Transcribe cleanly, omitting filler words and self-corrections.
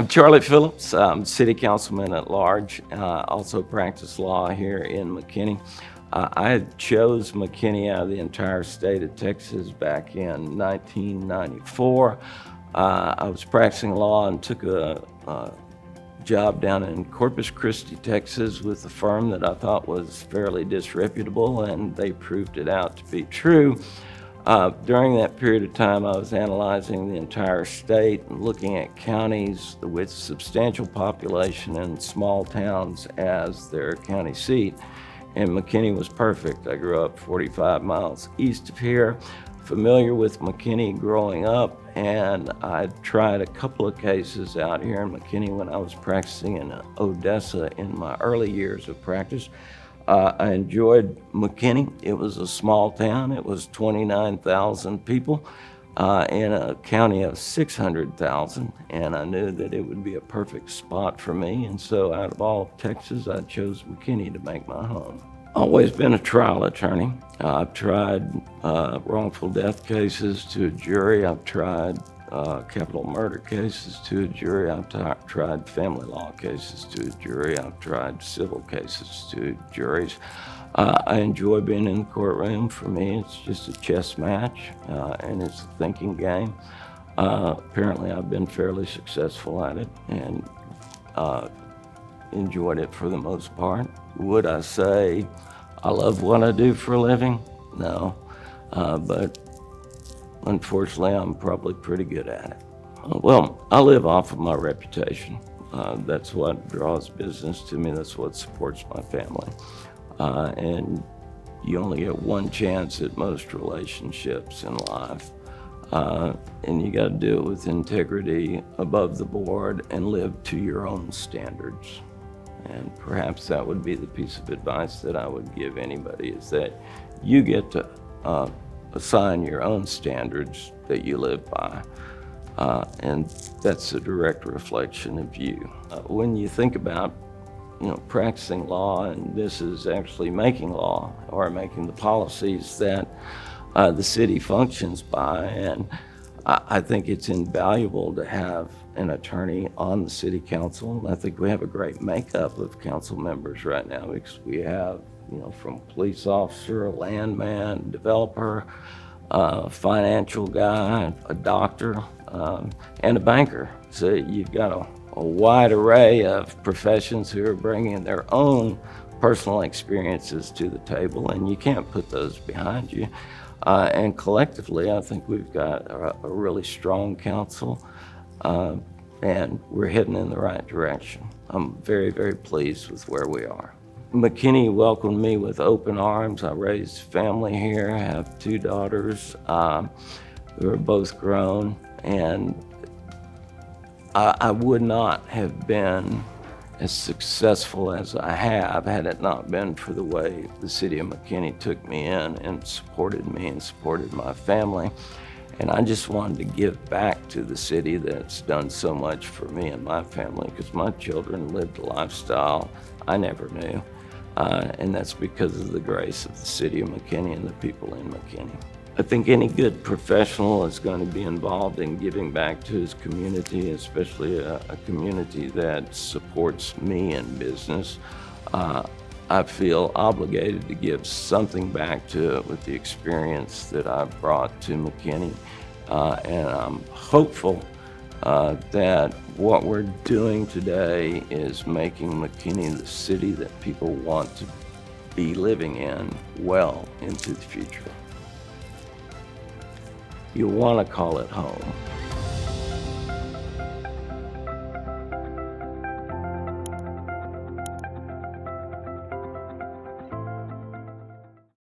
I'm Charlie Phillips. I'm City Councilman at large. Also practice law here in McKinney. I chose McKinney out of the entire state of Texas back in 1994. I was practicing law and took a job down in Corpus Christi, Texas with a firm that I thought was fairly disreputable, and they proved it out to be true. During that period of time, I was analyzing the entire state and looking at counties with substantial population and small towns as their county seat. And McKinney was perfect. I grew up 45 miles east of here, familiar with McKinney growing up, and I tried a couple of cases out here in McKinney when I was practicing in Odessa in my early years of practice. I enjoyed McKinney. It was a small town. It was 29,000 people in a county of 600,000, and I knew that it would be a perfect spot for me. And so out of all of Texas, I chose McKinney to make my home. Always been a trial attorney. I've tried wrongful death cases to a jury. I've tried capital murder cases to a jury. I've tried family law cases to a jury. I've tried civil cases to juries. I enjoy being in the courtroom. For me, it's just a chess match, and it's a thinking game. Apparently, I've been fairly successful at it and enjoyed it for the most part. Would I say I love what I do for a living? No, but unfortunately, I'm probably pretty good at it. Well, I live off of my reputation. That's what draws business to me. That's what supports my family. And you only get one chance at most relationships in life. And you got to do it with integrity, above the board, and live to your own standards. And perhaps that would be the piece of advice that I would give anybody, is that you get to assign your own standards that you live by. And that's a direct reflection of you. When you think about, practicing law, and this is actually making law or making the policies that the city functions by, and I think it's invaluable to have an attorney on the city council. I think we have a great makeup of council members right now, because we have, from police officer, landman, developer, financial guy, a doctor, and a banker. So you've got a wide array of professions who are bringing their own personal experiences to the table, and you can't put those behind you. And collectively, I think we've got a really strong council, and we're heading in the right direction. I'm very, very pleased with where we are. McKinney welcomed me with open arms. I raised family here. I have 2 daughters who are both grown, and I would not have been as successful as I have had it not been for the way the city of McKinney took me in and supported me and supported my family. And I just wanted to give back to the city that's done so much for me and my family, because my children lived a lifestyle I never knew. And that's because of the grace of the city of McKinney and the people in McKinney. I think any good professional is going to be involved in giving back to his community, especially a community that supports me in business. I feel obligated to give something back to it with the experience that I've brought to McKinney. And I'm hopeful that what we're doing today is making McKinney the city that people want to be living in well into the future. You want to call it home.